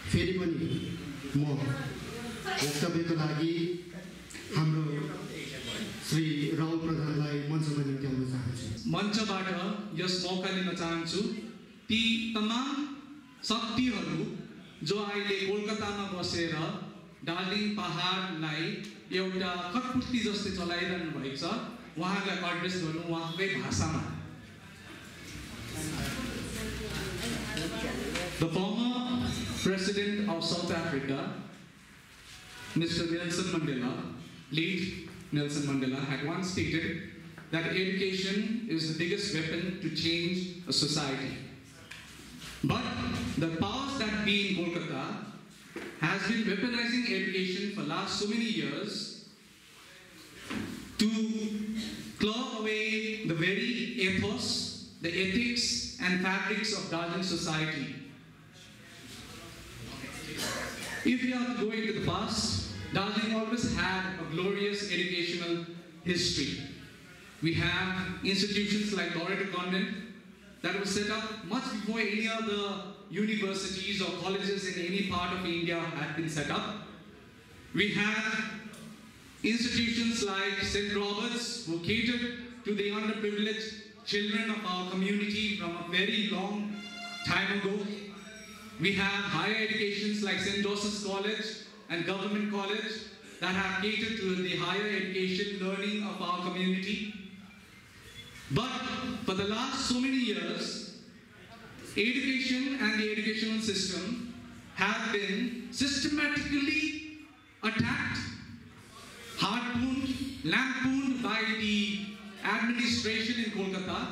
फेरि पनि म वक्तव्यको लागि हाम्रो श्री राहुल प्रधानलाई मञ्चमा निम्त्याउन चाहन्छु। मञ्चबाट यस मौका लिन चाहन्छु ती तमाम शक्तिहरू जो अहिले कोलकातामा बसेर दार्जिलिङ पहाडलाई एउटा कठपुतली जस्तै चलाइरहनु भएको छ, उहाँलाई एड्रेस गर्नु उहाँकै भाषामा। The former President of South Africa, Mr. Nelson Mandela, late Nelson Mandela, had once stated that education is the biggest weapon to change a society. But the powers that be in Kolkata has been weaponizing education for last so many years to claw away the very ethos, the ethics and fabrics of Darjeeling society. If we are to go into the past, Darjeeling always had a glorious educational history. We have institutions like Loreto Convent that was set up much before any other universities or colleges in any part of India had been set up. We have institutions like St. Robert's who catered to the underprivileged children of our community from a very long time ago. We have higher educations like St. Joseph's College and Government College that have catered to the higher education learning of our community. But for the last so many years, education and the educational system have been systematically attacked, harpooned, lampooned by the administration in Kolkata.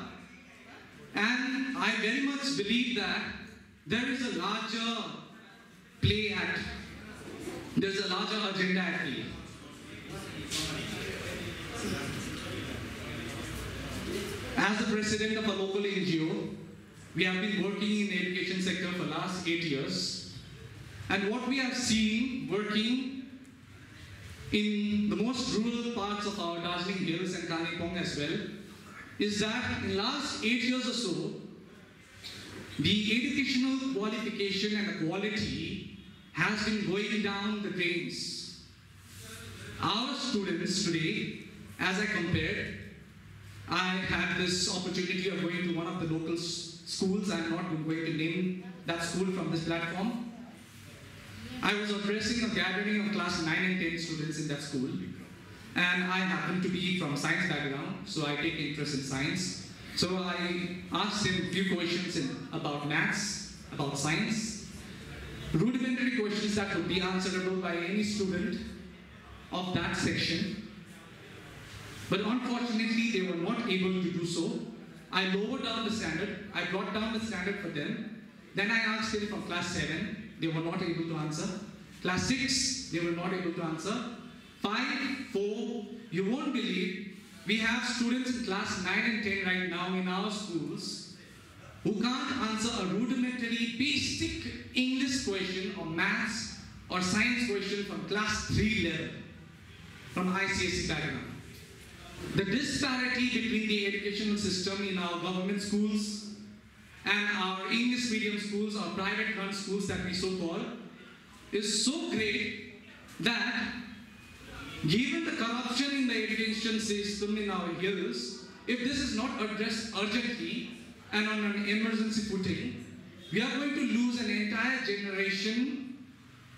And I very much believe that there is a larger play at, there's a larger agenda at play. As the president of a local NGO, we have been working in the education sector for the last 8 years. And what we have seen working in the most rural parts of our Darjeeling Hills and Kalimpong as well, is that in the last 8 years or so, the educational qualification and the quality has been going down the drains. Our students today, as I compared, I had this opportunity of going to one of the local schools. I'm not going to name that school from this platform. I was addressing a gathering of class 9 and 10 students in that school. And I happen to be from science background, so I take interest in science. So I asked him a few questions about maths, about science, rudimentary questions that would be answerable by any student of that section. But unfortunately, they were not able to do so. I lowered down the standard. I brought down the standard for them. Then I asked them from class 7. They were not able to answer. Class 6, they were not able to answer. 5, 4, you won't believe, we have students in class 9 and 10 right now in our schools who can't answer a rudimentary basic English question or maths or science question from class 3 level, from ICSE background. The disparity between the educational system in our government schools and our English medium schools or private run schools that we so call is so great that given the corruption in the education system in our hills, if this is not addressed urgently and on an emergency footing, we are going to lose an entire generation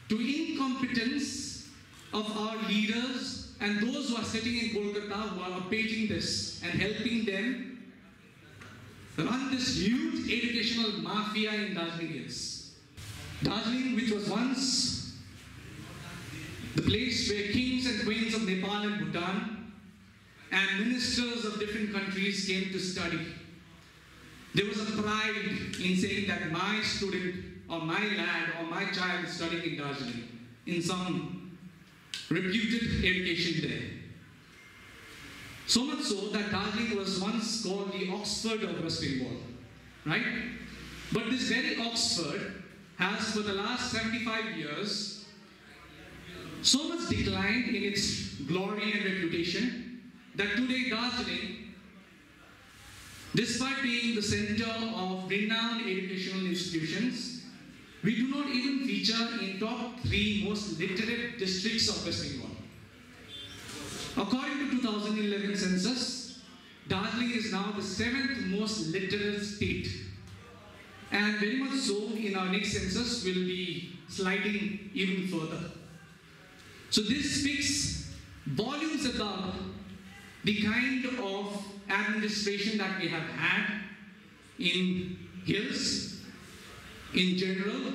to incompetence of our leaders and those who are sitting in Kolkata who are updating this and helping them run this huge educational mafia in Darjeeling Hills. Darjeeling, which was once the place where kings and queens of Nepal and Bhutan and ministers of different countries came to study. There was a pride in saying that my student or my lad or my child is studying in Darjeeling, in some reputed education there. So much so that Darjeeling was once called the Oxford of West Bengal, right? But this very Oxford has for the last 75 years so much declined in its glory and reputation that today Darjeeling, despite being the center of renowned educational institutions, We do not even feature in top 3 most literate districts of West Bengal. According to 2011 census, Darjeeling is now the 7th most literate state. And very much so, in our next census, will be sliding even further. So this speaks volumes about the kind of administration that we have had in hills, in general,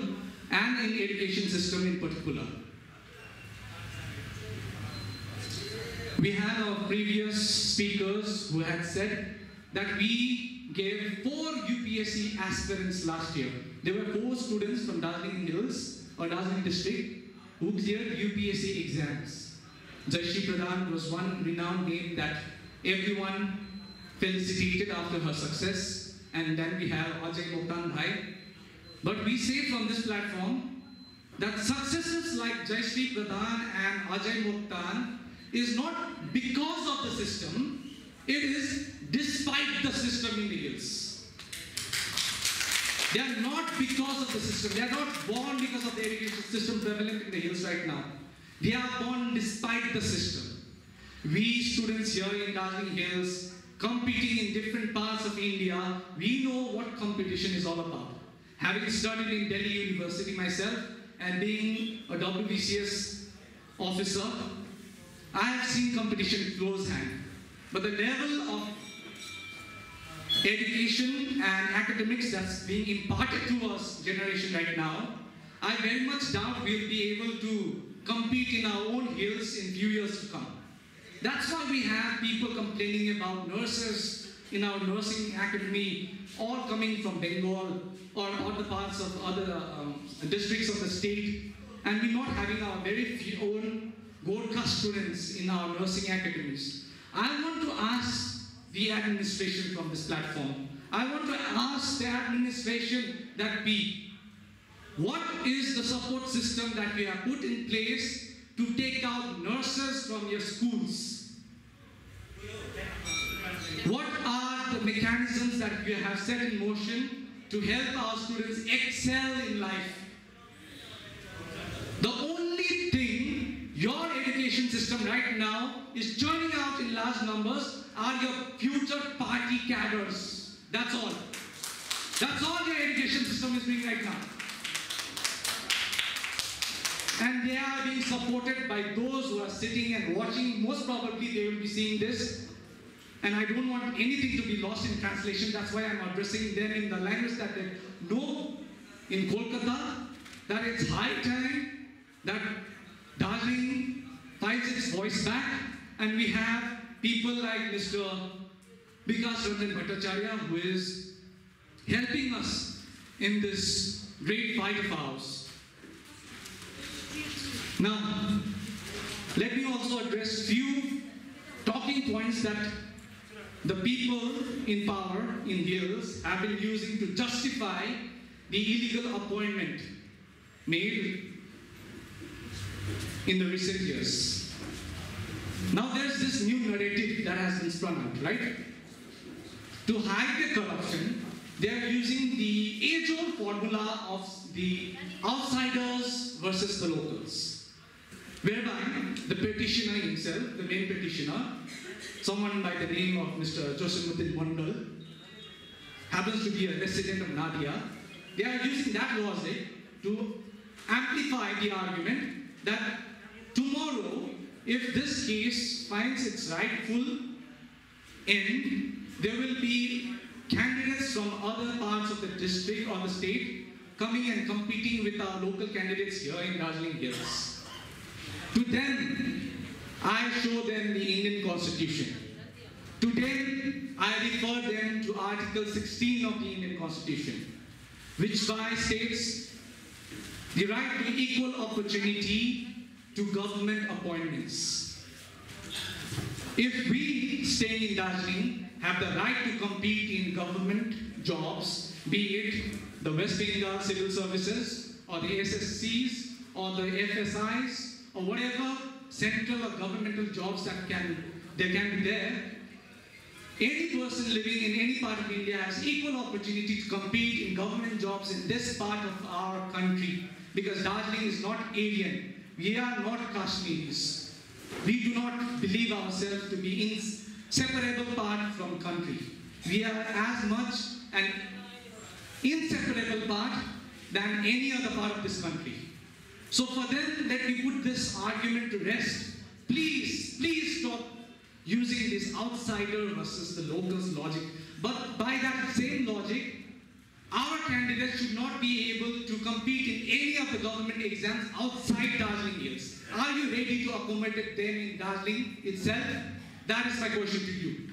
and in education system in particular. We had our previous speakers who had said that we gave 4 UPSC aspirants last year. There were 4 students from Darjeeling Hills or Darjeeling district who cleared UPSC exams. Pradhan was one renowned name that everyone felicitated after her success. And then we have Ajay Moktan Bhai. But we say from this platform that successes like Jayashree Pradhan and Ajay Moktan is not because of the system, it is despite the system in the hills. They are not because of the system. They are not born because of the education system prevalent in the hills right now. They are born despite the system. We students here in Darjeeling Hills, competing in different parts of India, we know what competition is all about. Having studied in Delhi University myself and being a WBCS officer, I have seen competition close hand. But the level of education and academics that's being imparted to us generation right now, I very much doubt we'll be able to compete in our own hills in few years to come. That's why we have people complaining about nurses in our nursing academy, all coming from Bengal or other parts of other districts of the state, and we're not having our very few own Gold Class students in our nursing academies. I want to ask the administration from this platform, I want to ask the administration that what is the support system that we have put in place to take out nurses from your schools? What are the mechanisms that you have set in motion to help our students excel in life? The only thing your education system right now is churning out in large numbers are your future party cadres. That's all. That's all your education system is doing right now. And they are being supported by those who are sitting and watching. Most probably they will be seeing this. And I don't want anything to be lost in translation. That's why I'm addressing them in the language that they know in Kolkata, that it's high time that Darjeeling finds its voice back. And we have people like Mr. Vikas Ranjan Bhattacharya, who is helping us in this great fight of ours. Now, let me also address few talking points that the people in power in hills have been using to justify the illegal appointment made in the recent years. Now there's this new narrative that has been spun out, right? To hide the corruption, they are using the age-old formula of the outsiders versus the locals, whereby the petitioner himself, the main petitioner, someone by the name of Mr. Josimuddin Mandal, happens to be a resident of Nadia. They are using that logic to amplify the argument that tomorrow, if this case finds its rightful end, there will be candidates from other parts of the district or the state coming and competing with our local candidates here in Darjeeling Hills. To them, I show them the Indian Constitution. To them, I refer them to Article 16 of the Indian Constitution, which by states the right to equal opportunity to government appointments. If we, staying in Darjeeling, have the right to compete in government jobs, be it the West Bengal Civil Services, or the SSCs, or the FSIs, or whatever central or governmental jobs that can be there, any person living in any part of India has equal opportunity to compete in government jobs in this part of our country, because Darjeeling is not alien. We are not Kashmiris. We do not believe ourselves to be inseparable part from country. We are as much an inseparable part than any other part of this country. So for them, let me put this argument to rest. Please, please stop using this outsider versus the locals logic. But by that same logic, our candidates should not be able to compete in any of the government exams outside Darjeeling Hills. Are you ready to accommodate them in Darjeeling itself? That is my question to you.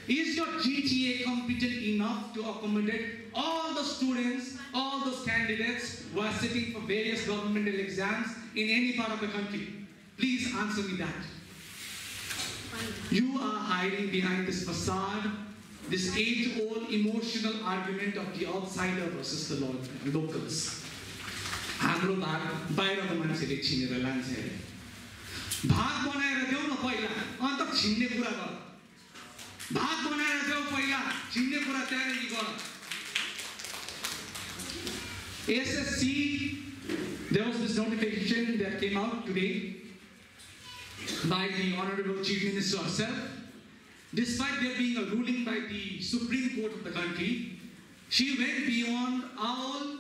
Is your GTA competent enough to accommodate all the students, all those candidates who are sitting for various governmental exams in any part of the country? Please answer me that. You are hiding behind this facade, this age-old emotional argument of the outsider versus the locals. हाम्रो भाग बाहिरको मान्छेले छिनेर लान्छ अरे भाग बनाएर देऊ न पहिला अन्त छिन्ने कुरा गर भाग बनाएर देऊ पहिला छिन्ने कुरा त्यहाँदेखि गर SSC, there was this notification that came out today by the Honorable Chief Minister herself. Despite there being a ruling by the Supreme Court of the country, she went beyond all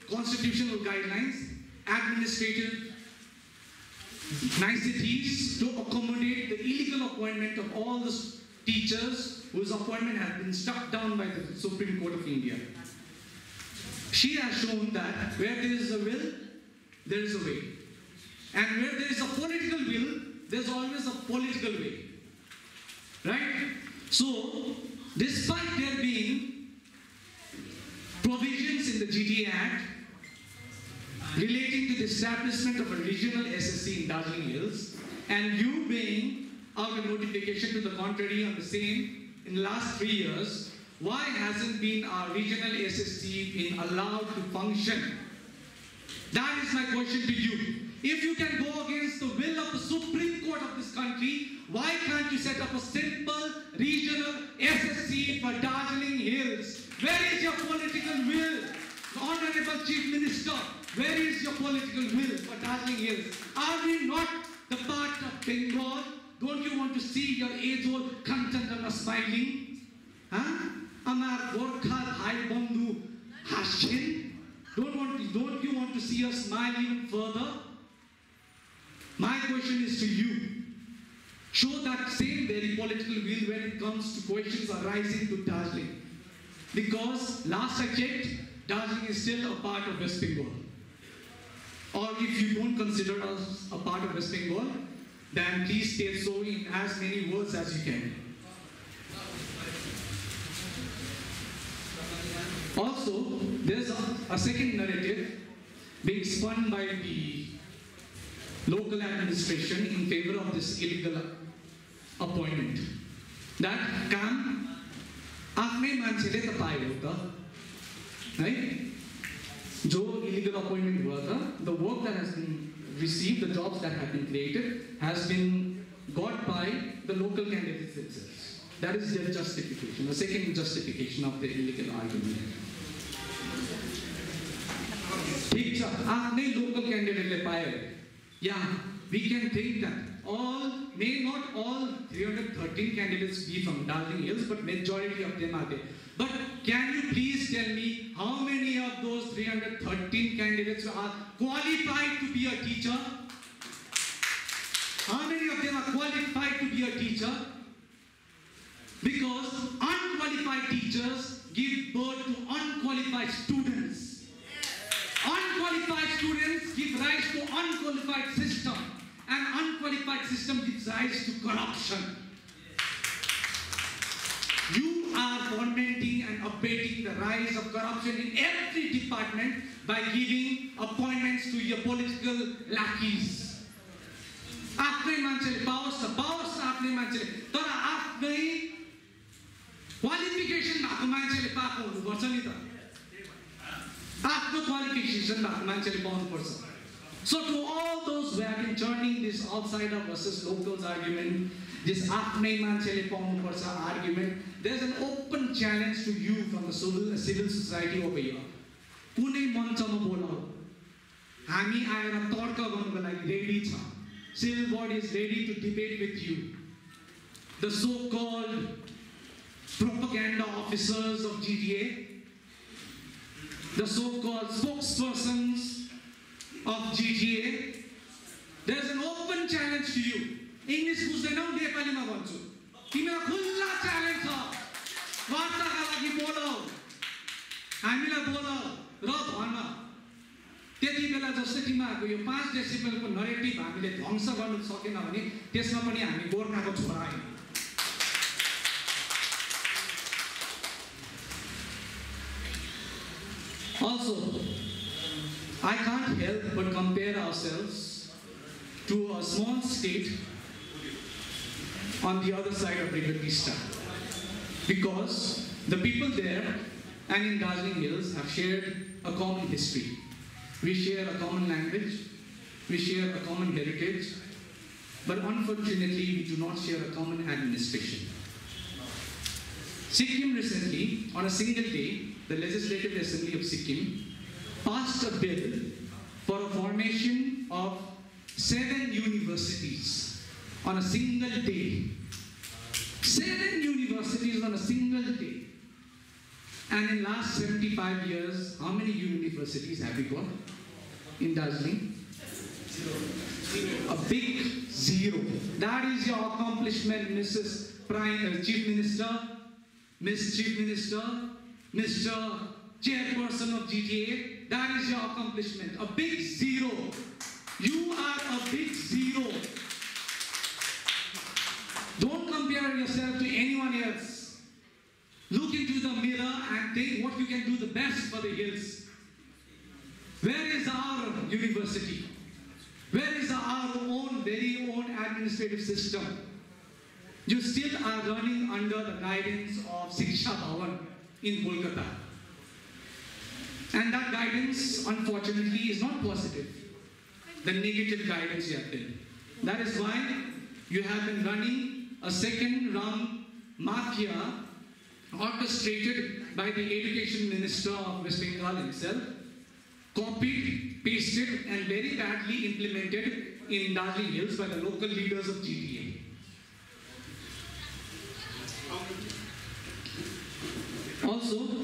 constitutional guidelines, administrative niceties to accommodate the illegal appointment of all the teachers whose appointment had been struck down by the Supreme Court of India. She has shown that where there is a will, there is a way. And where there is a political will, there is always a political way. Right? So, despite there being provisions in the GTA Act relating to the establishment of a regional SSC in Darjeeling Hills, and you being out a notification to the contrary on the same in the last 3 years, why hasn't been our regional SSC been allowed to function? That is my question to you. If you can go against the will of the Supreme Court of this country, why can't you set up a simple regional SSC for Darjeeling Hills? Where is your political will? Honorable Chief Minister, where is your political will for Darjeeling Hills? Are we not the part of Bengal? Don't you want to see your age-old Kanchanjunga smiling? Huh? Amar Gorkha Bhai Bandhu Hashin? Don't you want to see us smile even further? My question is to you. Show that same very political will when it comes to questions arising to Darjeeling. Because last I checked, Darjeeling is still a part of West Bengal. Or if you don't consider us a part of West Bengal, then please state so in as many words as you can. Also, there's a second narrative being spun by the local administration in favor of this illegal appointment. That काम आफ्नै मान्छेले त पायो त है जो illegal appointment भयो त the work that has been received, the jobs that have been created has been got by the local candidates themselves. That is their justification, the second justification of the illegal argument. ठीक छ आफ्नै local candidateले पायो. Yeah, we can think that may not all 313 candidates be from Darjeeling Hills, but majority of them are there. But can you please tell me how many of those 313 candidates are qualified to be a teacher? How many of them are qualified to be a teacher? Because unqualified teachers give birth to unqualified students. Unqualified students give rise to unqualified system, and unqualified system gives rise to corruption. You are fomenting and abating the rise of corruption in every department by giving appointments to your political lackeys. आफ्नै मान्छेले पाओस् आफ्नै मान्छेले तर आफ्नै qualification भएको मान्छेले पाएको हुनुपर्छ नि त आफ्नो क्वालिफिकेसन भएको मान्छेले पाउनुपर्छ So to all those who have been turning this outsider versus locals argument, this आफ्नै मान्छेले पाउनुपर्छ argument, there's an open challenge to you from the civil society over here. कुनै मञ्चमा बोलाऊ, हामी आएर तर्क गर्नको लागि रेडी छ. Civil body is ready to debate with you. The so-called propaganda officers of GTA, the so-called spokespersons of GTA, there's an open challenge to you. English बुझ्दैनौ, नेपालीमा भन्छु. तिमीलाई खुल्ला च्यालेन्ज छ. वार्ताका लागि बोलाऊ, हामीलाई बोलाऊ र भन. त्यति बेला जस्तै तिमीहरूको यो 5 डेसिबलको नरेटिभ हामीले ध्वंस गर्न सकेन भने त्यसमा पनि हामी गोर्खाको छोरा हैन. Also, I can't help but compare ourselves to a small state on the other side of River Vista, because the people there and in Darjeeling Hills have shared a common history. We share a common language, we share a common heritage, but unfortunately we do not share a common administration. Sikkim recently, on a single day, the Legislative Assembly of Sikkim passed a bill for a formation of 7 universities on a single day. 7 universities on a single day. And in the last 75 years, how many universities have we got in Darjeeling? A big zero. That is your accomplishment, Mrs. Chief Minister, Miss Chief Minister, Mr. Chairperson of GTA. That is your accomplishment. A big zero. You are a big zero. Don't compare yourself to anyone else. Look into the mirror and think what you can do the best for the hills. Where is our university? Where is our own, very own administrative system? You still are running under the guidance of Shiksha Bhavan in Kolkata. And that guidance, unfortunately, is not positive. The negative guidance you have been. That is why you have been running a second round mafia orchestrated by the Education Minister of West Bengal himself, copied, pasted, and very badly implemented in Darjeeling Hills by the local leaders of GTA. Also,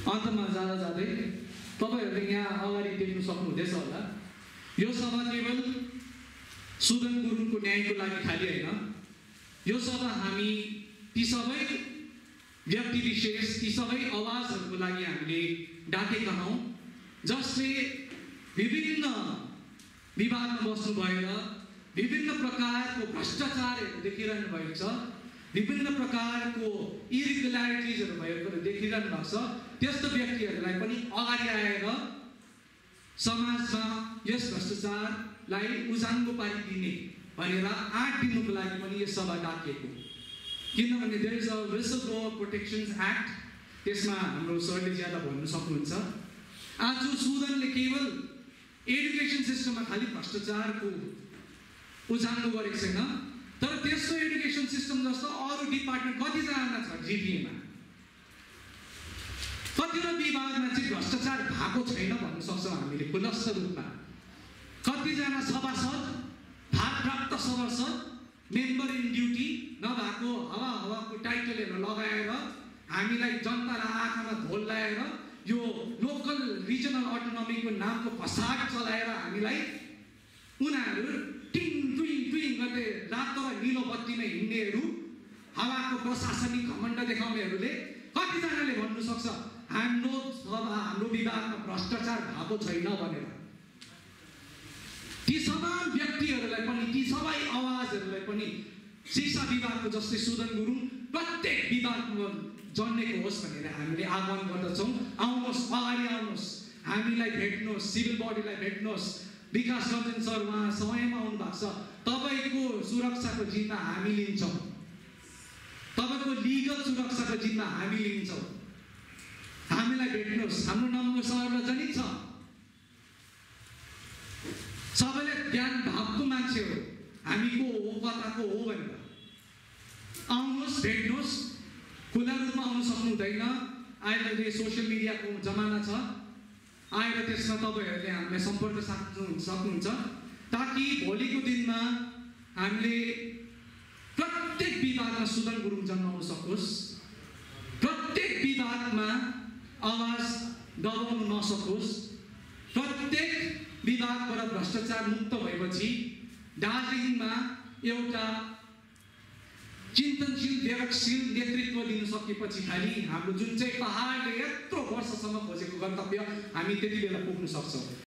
अन्तमा जाँदा जाँदै तपाईहरुले यहाँ अगाडि देख्न सक्नुहुँदैछ होला, यो सभा केवल सुदन गुरुङको न्यायको लागि खाली हैन. यो सभा हामी ती सबै व्यक्ति विशेष, ती सबै आवाजहरुको लागि हामीले डाकेका हौं जसले विभिन्न विभागमा बस्नु भएर विभिन्न प्रकारको भ्रष्टाचारहरु देखिरहनु भएको छ, विभिन्न प्रकारको इरेगुलरिटिजहरु भएको देखिरहनु भएको छ. त्यस्तो व्यक्तिहरुलाई पनि अगाडि आएर समाजमा यस भ्रष्टाचारलाई उजाङ्गो पारिदिने भनेर आँट दिनुको लागि पनि यो सभा डाकिएको. किनभने there is a whistleblower प्रोटेक्सन्स act, त्यसमा हाम्रो सरले ज्यादा भन्नु सक्नुहुन्छ. आज सुदनले केवल एजुकेसन सिस्टममा खाली भ्रष्टाचारको उजाङ्गो गरेको छैन, तर त्यस्तो एजुकेसन सिस्टम जस्तो अरु डिपार्टमेन्ट कतिजना छ जिटिएमा, कतिवटा विभागमा चाहिँ भ्रष्टाचार भएको छैन भन्न सक्छौँ हामीले खुलस्त रूपमा. कतिजना सभासद, भारप्राप्त सभासद, मेम्बर इन ड्युटी नभएको हावाको टाइटलहरू लगाएर हामीलाई जनतालाई आँखामा धोल लगाएर यो लोकल रिजनल अटोनोमीको नामको फसाद चलाएर हामीलाई उनीहरू टिङ टुइङ टुइङ गर्दै रातो र निलो बत्तीमा हिँड्नेहरू, हावाको प्रशासनिक घमण्ड देखाउनेहरूले कतिजनाले भन्नु सक्छ हाम्रो विभागमा भ्रष्टाचार भएको छैन भनेर. ती सबै व्यक्तिहरूलाई पनि, ती सबै आवाजहरूलाई पनि शिक्षा विभागको जस्तै सुदन गुरुङ प्रत्येक विभागमा जन्मेको होस् भनेर हामीले आह्वान गर्दछौँ. आउनुहोस्, अगाडि आउनुहोस्, हामीलाई भेट्नुहोस्, सिभिल बडीलाई भेट्नुहोस्. विकास रञ्जन सर उहाँ समयमा आउनु भएको छ. तपाईको सुरक्षाको जिम्मा हामी लिन्छौँ, तपाईको लिगल सुरक्षाको जिम्मा हामी लिन्छौँ. हामीलाई भेट्नुहोस्, हाम्रो नम्बर सरलाई जनि छ. मान्छेहरू हामी को हो कताको हो भनेर आउनुहोस् भेट्नुहोस् खुला रूपमा आउन सक्नु हुँदैन अहिले सोसियल मिडियाको जमाना छ आएर त्यसमा तपाईहरुले हामीलाई सम्पर्क सक्नुहुन्छ ताकि भोलिको दिनमा हामीले प्रत्येक विभागमा सुदन गुरुङ जन्माउन सकोस् प्रत्येक विभागमा आवाज दबाउन नसकोस् प्रत्येक विभागबाट भ्रष्टाचार मुक्त भएपछि दार्जिलिङमा एउटा चिन्तनशील विवेकशील नेतृत्व दिन सकेपछि खाली हाम्रो जुन चाहिँ पहाडले यत्रो वर्षसम्म खोजेको गन्तव्य हामी त्यति बेला पुग्न सक्छौं।